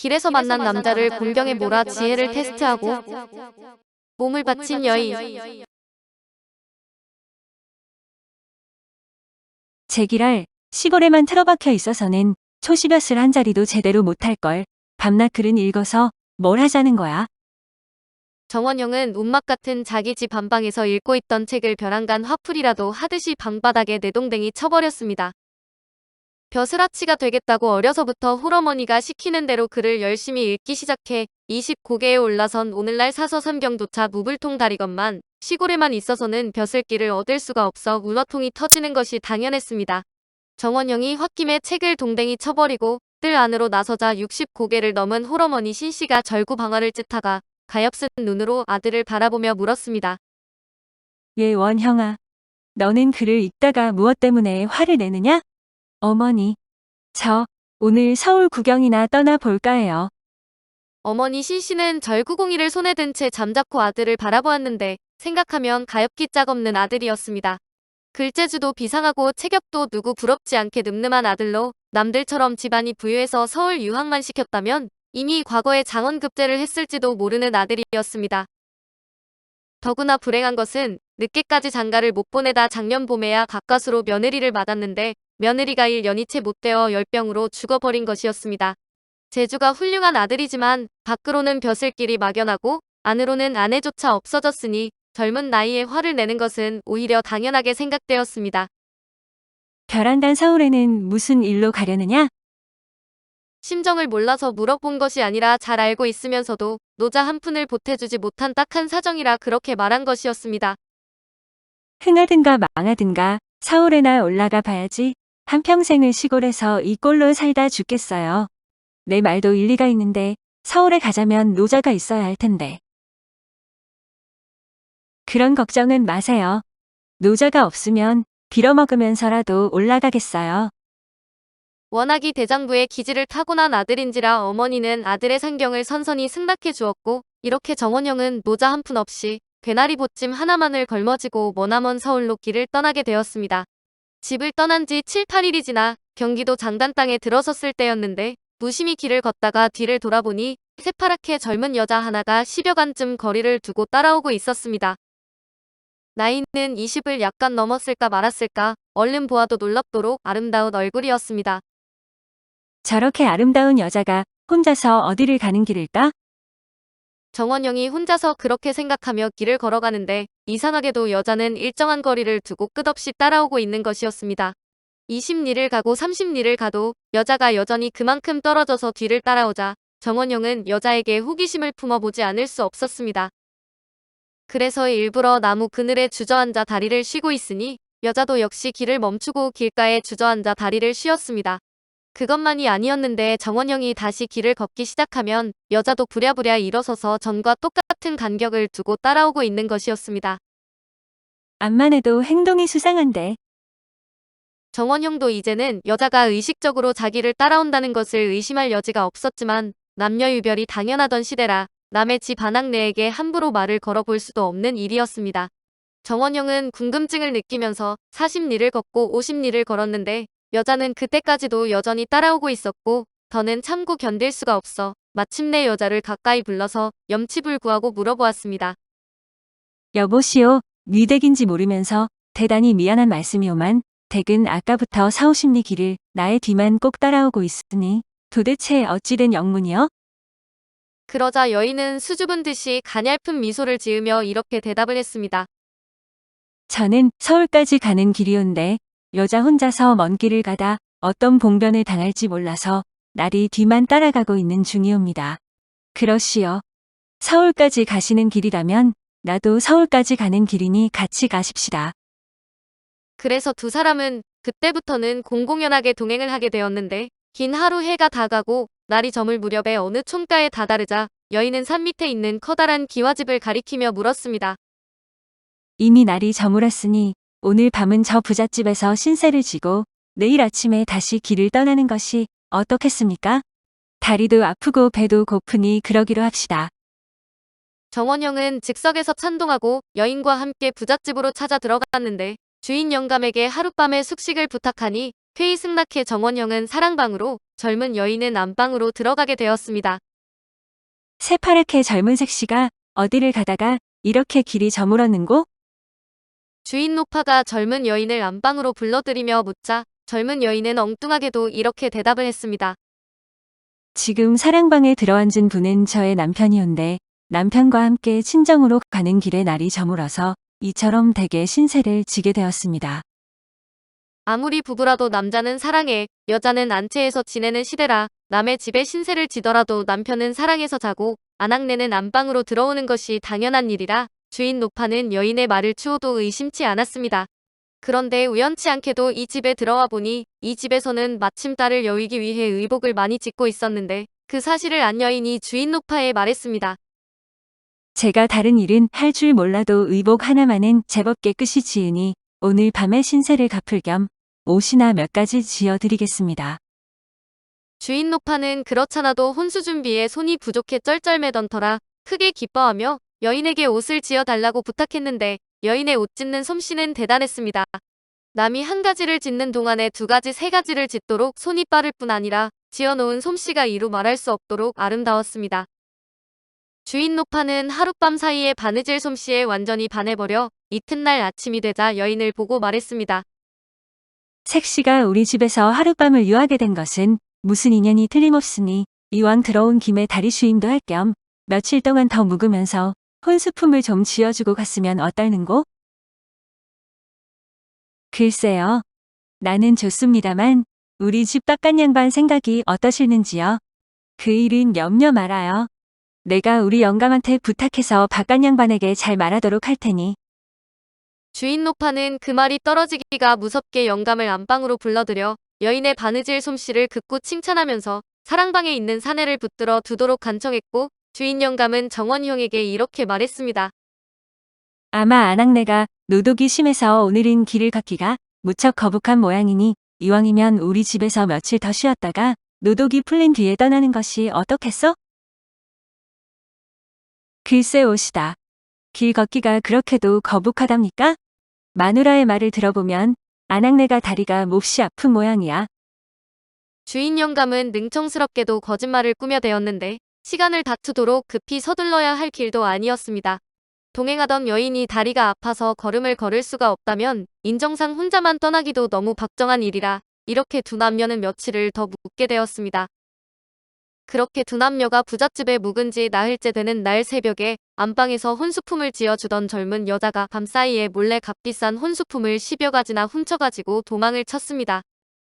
길에서 만난 남자를 곤경에 몰아 지혜를 테스트하고 몸을 바친 여인. 제기랄, 시골에만 틀어박혀 있어서는 초시벼슬 한 자리도 제대로 못할걸. 밤낮 글은 읽어서 뭘 하자는 거야? 정원영은 운막 같은 자기 집 안방에서 읽고 있던 책을 벼랑간 화풀이라도 하듯이 방바닥에 내동댕이 쳐버렸습니다. 벼슬아치가 되겠다고 어려서부터 홀어머니가 시키는 대로 글을 열심히 읽기 시작해 20고개에 올라선 오늘날 사서삼경조차 무불통다리건만 시골에만 있어서는 벼슬길을 얻을 수가 없어 울어통이 터지는 것이 당연했습니다. 정원영이 홧김에 책을 동댕이 쳐버리고 뜰 안으로 나서자 60고개를 넘은 홀어머니 신씨가 절구방아를 찢다가 가엾은 눈으로 아들을 바라보며 물었습니다. 예, 원형아. 너는 글을 읽다가 무엇 때문에 화를 내느냐? 어머니, 저 오늘 서울 구경이나 떠나볼까 해요. 어머니 신씨는 절구공이를 손에 든 채 잠자코 아들을 바라보았는데 생각하면 가엾기 짝없는 아들이었습니다. 글재주도 비상하고 체격도 누구 부럽지 않게 늠름한 아들로 남들처럼 집안이 부유해서 서울 유학만 시켰다면 이미 과거에 장원급제를 했을지도 모르는 아들이었습니다. 더구나 불행한 것은 늦게까지 장가를 못 보내다 작년 봄에야 가까스로 며느리를 맞았는데 며느리가 1년이 채 못 되어 열병으로 죽어버린 것이었습니다. 재주가 훌륭한 아들이지만 밖으로는 벼슬길이 막연하고 안으로는 아내조차 없어졌으니 젊은 나이에 화를 내는 것은 오히려 당연하게 생각되었습니다. 벼랑간 서울에는 무슨 일로 가려느냐? 심정을 몰라서 물어본 것이 아니라 잘 알고 있으면서도 노자 한 푼을 보태주지 못한 딱한 사정이라 그렇게 말한 것이었습니다. 흥하든가 망하든가 서울에나 올라가 봐야지. 한평생을 시골에서 이 꼴로 살다 죽겠어요. 내 말도 일리가 있는데 서울에 가자면 노자가 있어야 할 텐데. 그런 걱정은 마세요. 노자가 없으면 빌어먹으면서라도 올라가겠어요. 워낙이 대장부의 기질을 타고난 아들인지라 어머니는 아들의 상경을 선선히 승낙해 주었고 이렇게 정원영은 노자 한 푼 없이 괴나리 보찜 하나만을 걸머지고 머나먼 서울로 길을 떠나게 되었습니다. 집을 떠난 지 7, 8일이 지나 경기도 장단 땅에 들어섰을 때였는데 무심히 길을 걷다가 뒤를 돌아보니 새파랗게 젊은 여자 하나가 10여간쯤 거리를 두고 따라오고 있었습니다. 나이는 20을 약간 넘었을까 말았을까 얼른 보아도 놀랍도록 아름다운 얼굴이었습니다. 저렇게 아름다운 여자가 혼자서 어디를 가는 길일까? 정원영이 혼자서 그렇게 생각하며 길을 걸어가는데 이상하게도 여자는 일정한 거리를 두고 끝없이 따라오고 있는 것이었습니다. 20리를 가고 30리를 가도 여자가 여전히 그만큼 떨어져서 뒤를 따라오자 정원영은 여자에게 호기심을 품어보지 않을 수 없었습니다. 그래서 일부러 나무 그늘에 주저앉아 다리를 쉬고 있으니 여자도 역시 길을 멈추고 길가에 주저앉아 다리를 쉬었습니다. 그것만이 아니었는데 정원영이 다시 길을 걷기 시작하면 여자도 부랴부랴 일어서서 전과 똑같은 간격을 두고 따라오고 있는 것이었습니다. 암만 해도 행동이 수상한데. 정원영도 이제는 여자가 의식적으로 자기를 따라온다는 것을 의심할 여지가 없었지만 남녀유별이 당연하던 시대라 남의 집 안악내에게 함부로 말을 걸어볼 수도 없는 일이었습니다. 정원영은 궁금증을 느끼면서 40리를 걷고 50리를 걸었는데 여자는 그때까지도 여전히 따라오고 있었고 더는 참고 견딜 수가 없어 마침내 여자를 가까이 불러서 염치불 구하고 물어보았습니다. 여보시오, 네 댁인지 모르면서 대단히 미안한 말씀이오만 댁은 아까부터 4, 50리 길을 나의 뒤만 꼭 따라오고 있으니 도대체 어찌된 영문이여? 그러자 여인은 수줍은 듯이 가냘픈 미소를 지으며 이렇게 대답을 했습니다. 저는 서울까지 가는 길이온데 여자 혼자서 먼 길을 가다 어떤 봉변을 당할지 몰라서 날이 뒤만 따라가고 있는 중이옵니다. 그러시오. 서울까지 가시는 길이라면 나도 서울까지 가는 길이니 같이 가십시다. 그래서 두 사람은 그때부터는 공공연하게 동행을 하게 되었는데 긴 하루 해가 다 가고 날이 저물 무렵에 어느 촌가에 다다르자 여인은 산 밑에 있는 커다란 기와집을 가리키며 물었습니다. 이미 날이 저물었으니 오늘 밤은 저 부잣집에서 신세를 지고 내일 아침에 다시 길을 떠나는 것이 어떻겠습니까? 다리도 아프고 배도 고프니 그러기로 합시다. 정원영은 즉석에서 찬동하고 여인과 함께 부잣집으로 찾아 들어갔는데 주인 영감에게 하룻밤의 숙식을 부탁하니 회의 승낙해 정원영은 사랑방으로 젊은 여인은 안방으로 들어가게 되었습니다. 새파랗게 젊은 색시가 어디를 가다가 이렇게 길이 저물었는고? 주인 노파가 젊은 여인을 안방으로 불러들이며 묻자 젊은 여인은 엉뚱하게도 이렇게 대답을 했습니다. 지금 사랑방에 들어앉은 분은 저의 남편이온데 남편과 함께 친정으로 가는 길에 날이 저물어서 이처럼 댁에 신세를 지게 되었습니다. 아무리 부부라도 남자는 사랑해, 여자는 안채에서 지내는 시대라 남의 집에 신세를 지더라도 남편은 사랑해서 자고 아낙네는 안방으로 들어오는 것이 당연한 일이라 주인 노파는 여인의 말을 추호도 의심치 않았습니다. 그런데 우연치 않게도 이 집에 들어와 보니 이 집에서는 마침 딸을 여위기 위해 의복을 많이 짓고 있었는데 그 사실을 안 여인이 주인 노파에 말했습니다. 제가 다른 일은 할 줄 몰라도 의복 하나만은 제법 깨끗이 지으니 오늘 밤에 신세를 갚을 겸 옷이나 몇 가지 지어드리겠습니다. 주인 노파는 그렇잖아도 혼수 준비에 손이 부족해 쩔쩔매던 터라 크게 기뻐하며 여인에게 옷을 지어달라고 부탁했는데 여인의 옷 짓는 솜씨는 대단했습니다. 남이 한 가지를 짓는 동안에 두 가지, 세 가지를 짓도록 손이 빠를 뿐 아니라 지어놓은 솜씨가 이루 말할 수 없도록 아름다웠습니다. 주인 노파는 하룻밤 사이에 바느질 솜씨에 완전히 반해버려 이튿날 아침이 되자 여인을 보고 말했습니다. 색시가 우리 집에서 하룻밤을 유하게 된 것은 무슨 인연이 틀림없으니 이왕 들어온 김에 다리 슈임도 할 겸 며칠 동안 더 묵으면서 혼수품을 좀 지어주고 갔으면 어떨는고? 글쎄요. 나는 좋습니다만 우리 집 바깥 양반 생각이 어떠실는지요? 그 일은 염려 말아요. 내가 우리 영감한테 부탁해서 바깥 양반에게 잘 말하도록 할 테니. 주인 노파는 그 말이 떨어지기가 무섭게 영감을 안방으로 불러들여 여인의 바느질 솜씨를 극구 칭찬하면서 사랑방에 있는 사내를 붙들어 두도록 간청했고 주인 영감은 정원형에게 이렇게 말했습니다. 아마 아낙네가 노독이 심해서 오늘은 길을 걷기가 무척 거북한 모양이니 이왕이면 우리 집에서 며칠 더 쉬었다가 노독이 풀린 뒤에 떠나는 것이 어떻겠어? 글쎄 옷이다. 길 걷기가 그렇게도 거북하답니까? 마누라의 말을 들어보면 아낙네가 다리가 몹시 아픈 모양이야. 주인 영감은 능청스럽게도 거짓말을 꾸며대었는데 시간을 다투도록 급히 서둘러야 할 길도 아니었습니다. 동행하던 여인이 다리가 아파서 걸음을 걸을 수가 없다면 인정상 혼자만 떠나기도 너무 박정한 일이라 이렇게 두 남녀는 며칠을 더 묵게 되었습니다. 그렇게 두 남녀가 부잣집에 묵은 지 나흘째 되는 날 새벽에 안방에서 혼수품을 지어주던 젊은 여자가 밤사이에 몰래 값비싼 혼수품을 10여 가지나 훔쳐가지고 도망을 쳤습니다.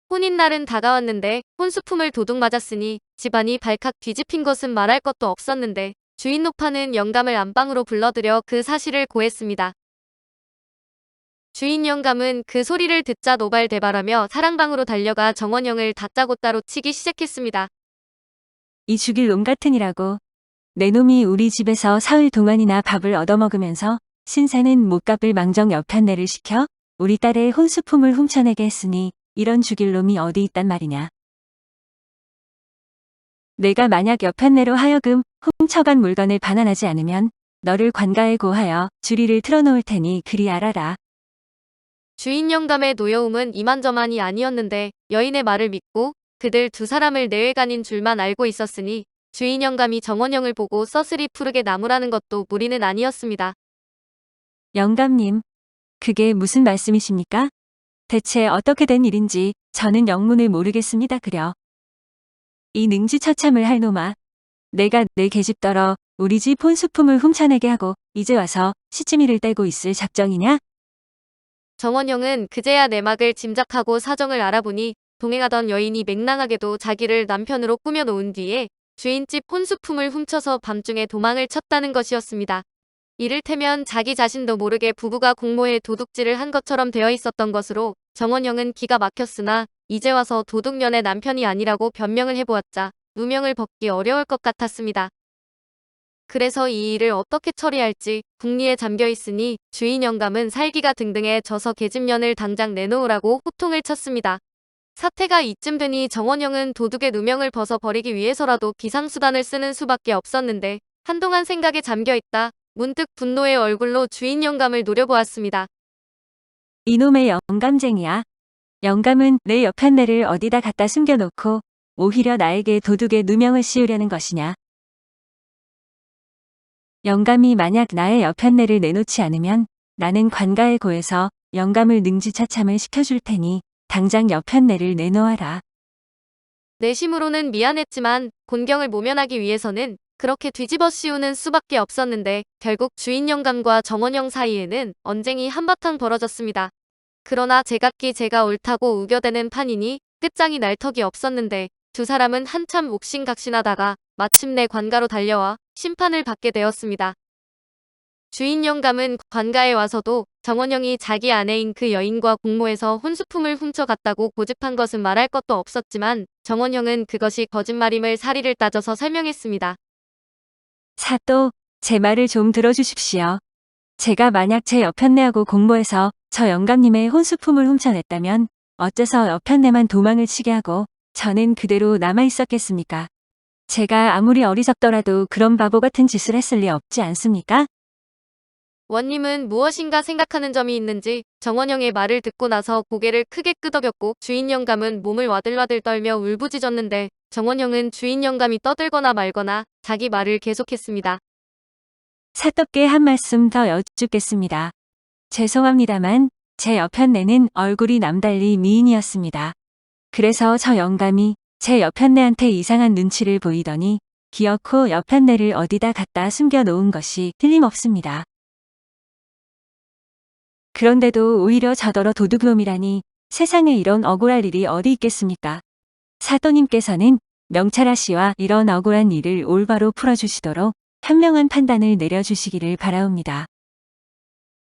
혼인날은 다가왔는데 혼수품을 도둑 맞았으니 집안이 발칵 뒤집힌 것은 말할 것도 없었는데 주인 노파는 영감을 안방으로 불러들여 그 사실을 고했습니다. 주인 영감은 그 소리를 듣자 노발대발하며 사랑방으로 달려가 정원영을 다짜고짜로 치기 시작했습니다. 이 죽일 놈 같으니라고. 내 놈이 우리 집에서 사흘 동안이나 밥을 얻어먹으면서 신세는 못 갚을 망정 여편네를 시켜 우리 딸의 혼수품을 훔쳐내게 했으니 이런 죽일 놈이 어디 있단 말이냐. 내가 만약 여편네로 하여금 훔쳐간 물건을 반환하지 않으면 너를 관가에 고하여 주리를 틀어놓을 테니 그리 알아라. 주인 영감의 노여움은 이만저만이 아니었는데 여인의 말을 믿고 그들 두 사람을 내외간인 줄만 알고 있었으니 주인 영감이 정원영을 보고 써스리 푸르게 나무라는 것도 무리는 아니었습니다. 영감님, 그게 무슨 말씀이십니까? 대체 어떻게 된 일인지 저는 영문을 모르겠습니다 그려. 이 능지처참을 할 놈아. 내가 내 계집더러 우리 집 혼수품을 훔쳐내게 하고 이제 와서 시치미를 떼고 있을 작정이냐? 정원영은 그제야 내막을 짐작하고 사정을 알아보니 동행하던 여인이 맹랑하게도 자기를 남편으로 꾸며놓은 뒤에 주인집 혼수품을 훔쳐서 밤중에 도망을 쳤다는 것이었습니다. 이를테면 자기 자신도 모르게 부부가 공모해 도둑질을 한 것처럼 되어 있었던 것으로 정원영은 기가 막혔으나 이제 와서 도둑년의 남편이 아니라고 변명을 해보았자 누명을 벗기 어려울 것 같았습니다. 그래서 이 일을 어떻게 처리할지 궁리에 잠겨 있으니 주인 영감은 살기가 등등해 져서 계집년을 당장 내놓으라고 호통을 쳤습니다. 사태가 이쯤 되니 정원영은 도둑의 누명을 벗어버리기 위해서라도 비상수단을 쓰는 수밖에 없었는데 한동안 생각에 잠겨있다 문득 분노의 얼굴로 주인 영감을 노려보았습니다. 이놈의 영감쟁이야. 영감은 내 여편네를 어디다 갖다 숨겨놓고 오히려 나에게 도둑의 누명을 씌우려는 것이냐? 영감이 만약 나의 여편네를 내놓지 않으면 나는 관가에 고해서 영감을 능지처참을 시켜줄 테니 당장 여편네를 내놓아라. 내심으로는 미안했지만 곤경을 모면하기 위해서는 그렇게 뒤집어 씌우는 수밖에 없었는데 결국 주인 영감과 정원영 사이에는 언쟁이 한바탕 벌어졌습니다. 그러나 제각기 제가 옳다고 우겨대는 판이니 끝장이 날 턱이 없었는데 두 사람은 한참 옥신각신하다가 마침내 관가로 달려와 심판을 받게 되었습니다. 주인 영감은 관가에 와서도 정원영이 자기 아내인 그 여인과 공모해서 혼수품을 훔쳐갔다고 고집한 것은 말할 것도 없었지만 정원영은 그것이 거짓말임을 사리를 따져서 설명했습니다. 사또, 제 말을 좀 들어주십시오. 제가 만약 제 여편네하고 공모해서 저 영감님의 혼수품을 훔쳐냈다면 어째서 여편네만 도망을 치게 하고 저는 그대로 남아있었겠습니까? 제가 아무리 어리석더라도 그런 바보 같은 짓을 했을 리 없지 않습니까? 원님은 무엇인가 생각하는 점이 있는지 정원영의 말을 듣고 나서 고개를 크게 끄덕였고 주인 영감은 몸을 와들와들 떨며 울부짖었는데 정원영은 주인 영감이 떠들거나 말거나 자기 말을 계속했습니다. 사또께 한 말씀 더 여쭙겠습니다. 죄송합니다만 제 여편네는 얼굴이 남달리 미인이었습니다. 그래서 저 영감이 제 여편네한테 이상한 눈치를 보이더니 기어코 여편네를 어디다 갖다 숨겨놓은 것이 틀림없습니다. 그런데도 오히려 저더러 도둑놈이라니 세상에 이런 억울할 일이 어디 있겠습니까? 사또님께서는 명찰아 씨와 이런 억울한 일을 올바로 풀어주시도록 현명한 판단을 내려주시기를 바라옵니다.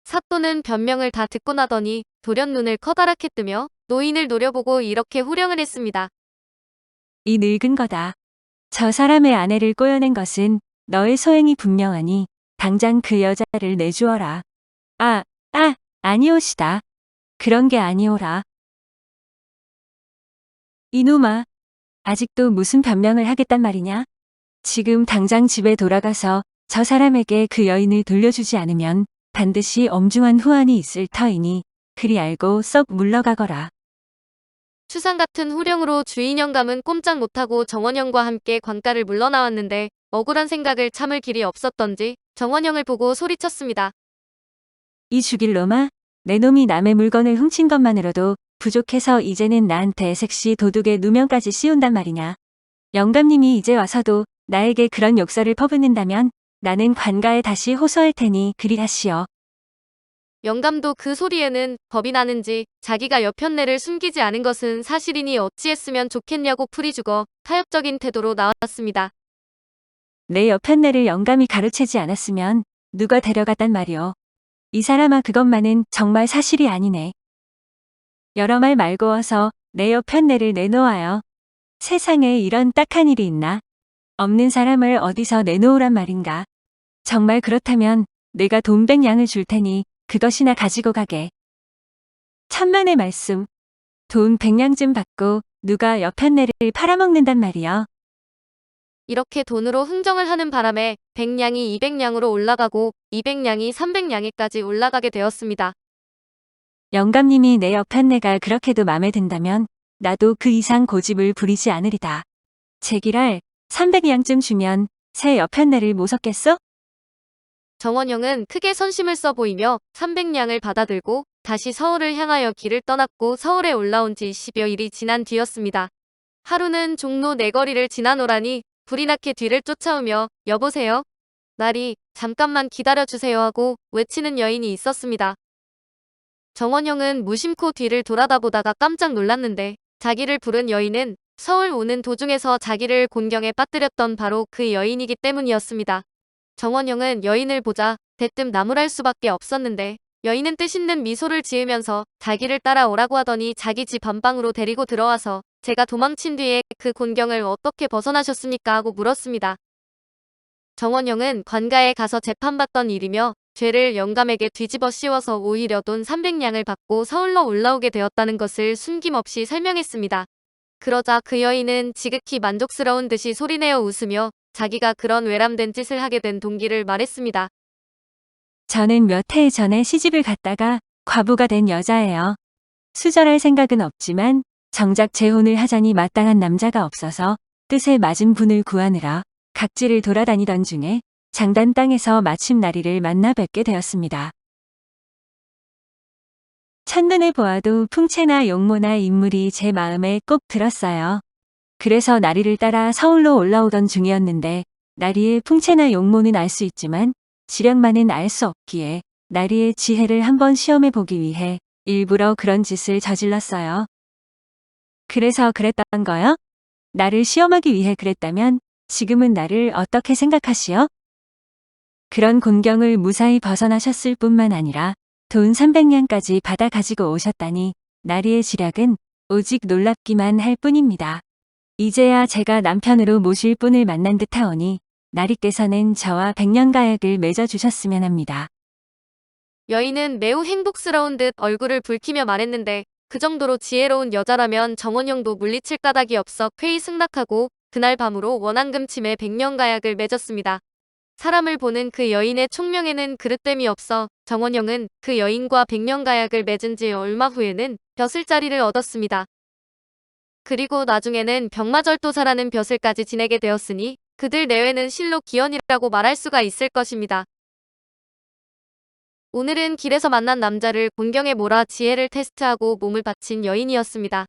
사또는 변명을 다 듣고 나더니 돌연 눈을 커다랗게 뜨며 노인을 노려보고 이렇게 후령을 했습니다. 이 늙은 거다. 저 사람의 아내를 꼬여낸 것은 너의 소행이 분명하니 당장 그 여자를 내주어라. 아니오시다. 그런 게 아니오라. 이놈아, 아직도 무슨 변명을 하겠단 말이냐? 지금 당장 집에 돌아가서 저 사람에게 그 여인을 돌려주지 않으면 반드시 엄중한 후환이 있을 터이니 그리 알고 썩 물러가거라. 추상 같은 후령으로 주인 영감은 꼼짝 못하고 정원영과 함께 관가를 물러나왔는데 억울한 생각을 참을 길이 없었던지 정원영을 보고 소리쳤습니다. 이 죽일 놈아, 내 놈이 남의 물건을 훔친 것만으로도 부족해서 이제는 나한테 색시 도둑의 누명까지 씌운단 말이냐. 영감님이 이제 와서도 나에게 그런 욕설을 퍼붓는다면 나는 관가에 다시 호소할 테니 그리 하시오. 영감도 그 소리에는 겁이 나는지 자기가 여편네를 숨기지 않은 것은 사실이니 어찌했으면 좋겠냐고 풀이 죽어 타협적인 태도로 나왔습니다. 내 여편네를 영감이 가로채지 않았으면 누가 데려갔단 말이오. 이 사람아, 그것만은 정말 사실이 아니네. 여러 말 말고 어서 내 여편네를 내놓아요. 세상에 이런 딱한 일이 있나? 없는 사람을 어디서 내놓으란 말인가? 정말 그렇다면 내가 돈 100냥을 줄 테니 그것이나 가지고 가게. 천만의 말씀. 돈 100냥쯤 받고 누가 여편네를 팔아먹는단 말이여. 이렇게 돈으로 흥정을 하는 바람에 100냥이 200냥으로 올라가고 200냥이 300냥에까지 올라가게 되었습니다. 영감님이 내 여편네가 그렇게도 맘에 든다면 나도 그 이상 고집을 부리지 않으리다. 제기랄 300냥쯤 주면 새 여편네를 못 얻겠어? 정원영은 크게 선심을 써 보이며 300냥을 받아들고 다시 서울을 향하여 길을 떠났고 서울에 올라온 지 10여일이 지난 뒤였습니다. 하루는 종로 내거리를 지나노라니 불이 나게 뒤를 쫓아오며 여보세요? 나리, 잠깐만 기다려주세요 하고 외치는 여인이 있었습니다. 정원영은 무심코 뒤를 돌아다보다가 깜짝 놀랐는데 자기를 부른 여인은 서울 오는 도중에서 자기를 곤경에 빠뜨렸던 바로 그 여인이기 때문이었습니다. 정원영은 여인을 보자 대뜸 나무랄 수밖에 없었는데 여인은 뜻있는 미소를 지으면서 자기를 따라오라고 하더니 자기 집 안방으로 데리고 들어와서 제가 도망친 뒤에 그 곤경을 어떻게 벗어나셨습니까? 하고 물었습니다. 정원영은 관가에 가서 재판받던 일이며 죄를 영감에게 뒤집어 씌워서 오히려 돈 300냥을 받고 서울로 올라오게 되었다는 것을 숨김없이 설명했습니다. 그러자 그 여인은 지극히 만족스러운 듯이 소리내어 웃으며 자기가 그런 외람된 짓을 하게 된 동기를 말했습니다. 저는 몇 해 전에 시집을 갔다가 과부가 된 여자예요. 수절할 생각은 없지만 정작 재혼을 하자니 마땅한 남자가 없어서 뜻에 맞은 분을 구하느라 각지를 돌아다니던 중에 장단 땅에서 마침 나리를 만나 뵙게 되었습니다. 첫눈에 보아도 풍채나 용모나 인물이 제 마음에 꼭 들었어요. 그래서 나리를 따라 서울로 올라오던 중이었는데 나리의 풍채나 용모는 알 수 있지만 지력만은 알 수 없기에 나리의 지혜를 한번 시험해 보기 위해 일부러 그런 짓을 저질렀어요. 그래서 그랬던 거요? 나를 시험하기 위해 그랬다면 지금은 나를 어떻게 생각하시오? 그런 곤경을 무사히 벗어나셨을 뿐만 아니라 돈 300냥까지 받아 가지고 오셨다니 나리의 지략은 오직 놀랍기만 할 뿐입니다. 이제야 제가 남편으로 모실 분을 만난 듯하오니 나리께서는 저와 백년가약을 맺어주셨으면 합니다. 여인은 매우 행복스러운 듯 얼굴을 붉히며 말했는데 그 정도로 지혜로운 여자라면 정원영도 물리칠 까닭이 없어 쾌히 승낙하고 그날 밤으로 원앙금침에 백년가약을 맺었습니다. 사람을 보는 그 여인의 총명에는 그릇됨이 없어 정원영은 그 여인과 백년가약을 맺은 지 얼마 후에는 벼슬자리를 얻었습니다. 그리고 나중에는 병마절도사라는 벼슬까지 지내게 되었으니 그들 내외는 실로 기연이라고 말할 수가 있을 것입니다. 오늘은 길에서 만난 남자를 곤경에 몰아 지혜를 테스트하고 몸을 바친 여인이었습니다.